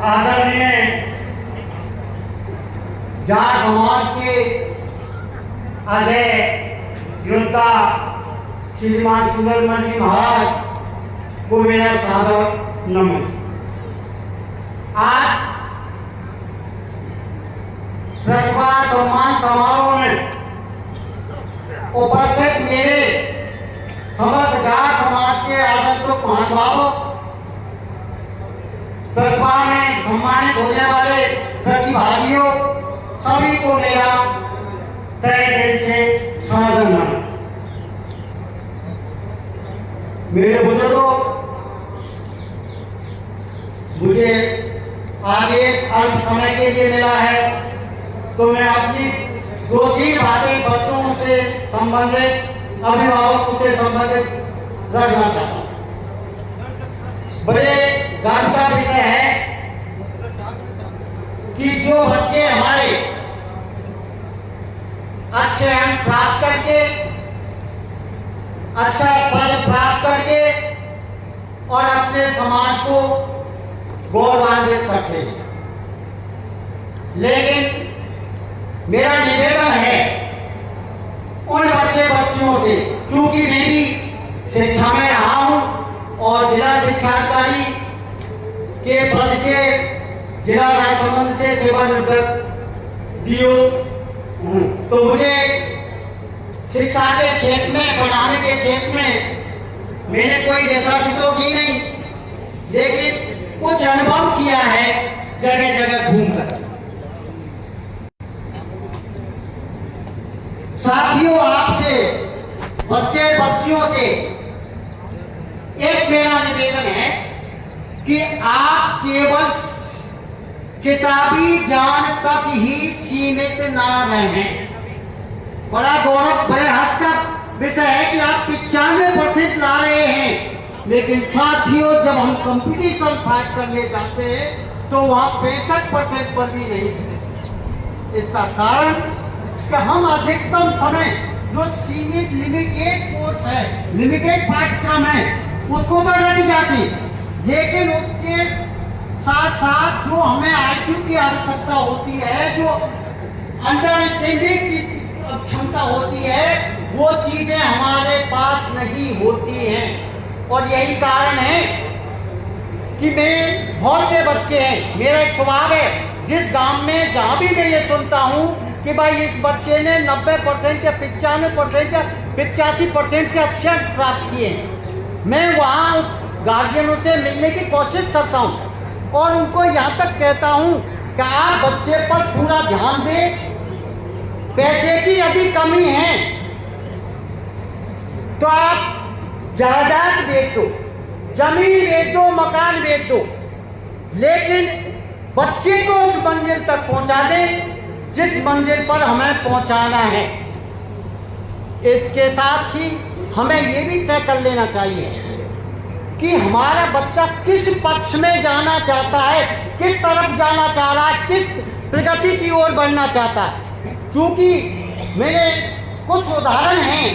आदरणीय जाट समाज के अजय योद्धा श्रीमान सुंदरमन जी महाराज को मेरा सादर नमन। आज प्रतिभा सम्मान समारोह में उपस्थित मेरे समस्त जाट समाज के आगंतुक महानुभावों, प्रतिभा में सम्मानित होने वाले प्रतिभागियों, सभी को मेरा तहे दिल से सादर नमन। मेरे बुजुर्गों, मुझे आदेश अल्प समय के लिए मिला है तो मैं अपनी 2-3 बातें बच्चों से संबंधित, अभिभावकों से संबंधित रखना चाहता हूँ। बड़े गर्व का विषय है कि जो बच्चे हमारे अच्छे अंक प्राप्त करके, अच्छा पद प्राप्त करके और अपने समाज को गौरवान्वित करते हैं, लेकिन मेरा निवेदन है उन बच्चे बच्चियों से, क्योंकि मैं भी शिक्षा में रहा हूं और जिला शिक्षा अधिकारी के पद से जिला राजसमंद से सेवानिवृत्त डीओ हूं, तो मुझे शिक्षा के क्षेत्र में, पढ़ाने के क्षेत्र में मैंने कोई रिसर्च तो की नहीं, लेकिन कुछ अनुभव किया है जगह जगह घूमकर। साथियों, आपसे, बच्चे बच्चियों से एक मेरा निवेदन है कि आप केवल किताबी ज्ञान तक ही सीमित ना रहें। बड़ा गौरव, बड़े हर्ष का विषय है कि आप 95% ला रहे हैं, लेकिन साथियों, जब हम कंपटीशन फाइट करने जाते हैं तो वहां 65% पर भी नहीं थे। इसका कारण कि हम अधिकतम समय जो सीमित लिमिटेड कोर्स है, लिमिटेड पाठ्यक्रम है, उसको तो रट जाती, लेकिन उसके साथ साथ जो हमें आईक्यू की आवश्यकता होती है, जो अंडरस्टैंडिंग की क्षमता होती है, वो चीजें हमारे पास नहीं होती हैं। और यही कारण है कि मैं, बहुत से बच्चे हैं, मेरा एक स्वभाव है, जिस गांव में जहां भी मैं ये सुनता हूं कि भाई इस बच्चे ने 90% या 95% या 85% से अच्छे अंक प्राप्त किए, मैं वहां उस गार्जियनों से मिलने की कोशिश करता हूं और उनको यहाँ तक कहता हूं कि आप बच्चे पर पूरा ध्यान दें। पैसे की यदि कमी है तो आप जायदाद बेच दो, जमीन बेच दो, मकान बेच दो, लेकिन बच्चे को उस मंजिल तक पहुंचा दें जिस मंजिल पर हमें पहुंचाना है। इसके साथ ही हमें ये भी तय कर लेना चाहिए कि हमारा बच्चा किस पक्ष में जाना चाहता है, किस तरफ जाना चाह रहा है, किस प्रगति की ओर बढ़ना चाहता है। क्योंकि मेरे कुछ उदाहरण हैं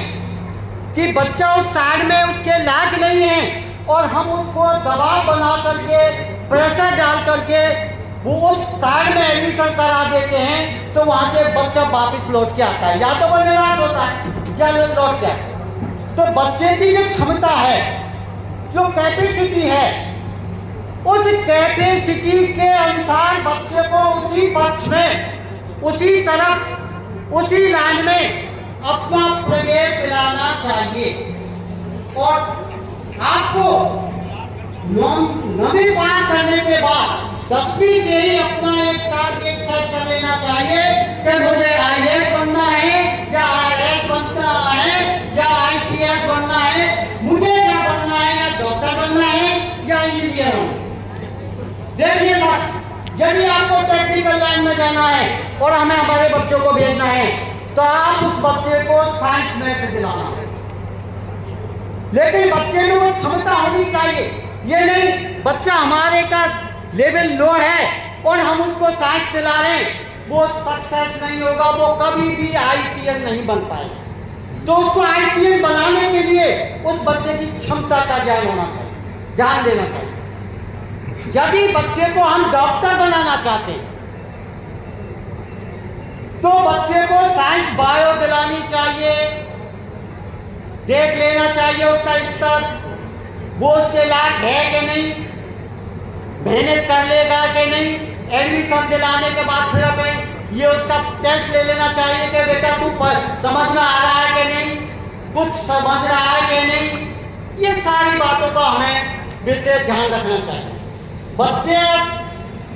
कि बच्चा उस साइड में उसके लायक नहीं है और हम उसको दबाव बना करके, प्रेशर डाल करके वो उस साइड में एडमिशन करा देते हैं, तो वहां से बच्चा वापस लौट के आता है, या तो वो निराश होता है या लौट के आता है। तो बच्चे की जो क्षमता है, जो कैपेसिटी है, उस कैपेसिटी के अनुसार बच्चे को उसी पक्ष में, उसी तरफ, उसी लाइन में अपना प्रवेश दिलाना चाहिए। और आपको 9वीं पास करने के बाद 10वीं से ही अपना एक टारगेट सेट कर लेना चाहिए कि मुझे IAS बनना है या IAS बनना है या IPS बनना है, मुझे क्या बनना है, या डॉक्टर बनना है या इंजीनियर बनना। देखिए सर, यदि आपको टेक्निकल लाइन में जाना है और हमें हमारे बच्चों को भेजना है तो आप उस बच्चे को साइंस मैथ दिलाना, लेकिन बच्चे में वो क्षमता होनी चाहिए। ये नहीं बच्चा हमारे का लेवल लो है और हम उसको साइंस दिला रहे हैं, वो सक्सेस नहीं होगा, वो कभी भी IPS नहीं बन पाएगा। तो उसको IPS बनाने के लिए उस बच्चे की क्षमता का ज्ञान होना चाहिए, ध्यान देना चाहिए। यदि बच्चे को हम डॉक्टर बनाना चाहते हैं तो बच्चे को साइंस बायो दिलानी चाहिए, देख लेना चाहिए उसका स्तर, वो उसके लायक है कि नहीं, मेहनत कर लेगा कि नहीं। एडमिशन दिलाने के बाद फिर हमें ये उसका टेस्ट ले लेना चाहिए कि बेटा तू समझ में आ रहा है कि नहीं, कुछ समझ रहा है कि नहीं। ये सारी बातों का हमें विशेष ध्यान रखना चाहिए।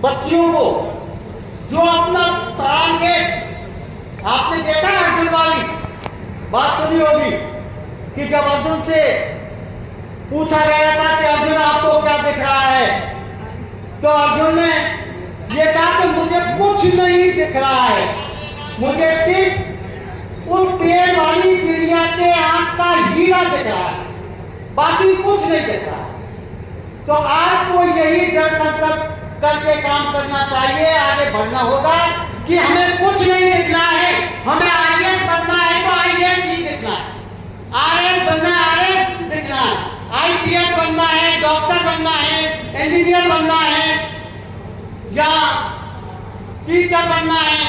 बच्चियों को जो अपना पढ़ाएंगे, आपने देखा अर्जुन वाली बात सुनी होगी कि जब अर्जुन से पूछा गया था कि अर्जुन आपको क्या दिख रहा है, तो अर्जुन ने ये कहा कि मुझे कुछ नहीं दिख रहा है, मुझे सिर्फ उस पेड़ वाली चिड़िया के आंख का हीरा दिख रहा है, बाकी कुछ नहीं दिख रहा। तो आपको यही दृढ़ संकल्प करके काम करना चाहिए, आगे बढ़ना होगा कि हमें कुछ नहीं दिखना है। हमें आईएएस बनना है तो आईएएस ही दिखना है, आरएस बनना है आरएस दिखना है, आईपीएस बनना है, डॉक्टर बनना है, इंजीनियर बनना है या टीचर बनना है।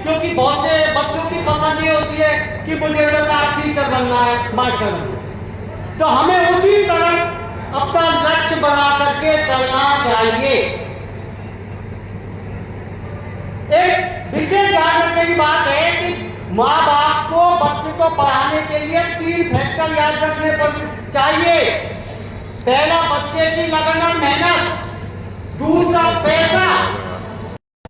क्योंकि बहुत से बच्चों की पसंद ये होती है कि मुझे बस टीचर बनना है, मास्टर बनना है। तो हमें उसी तरह अपना लक्ष्य बना करके चलना चाहिए। एक विशेष ध्यान रखने की बात है कि माँ बाप को बच्चे को पढ़ाने के लिए 3 फैक्टर याद रखने पर चाहिए। पहला, बच्चे की लगन और मेहनत, दूसरा पैसा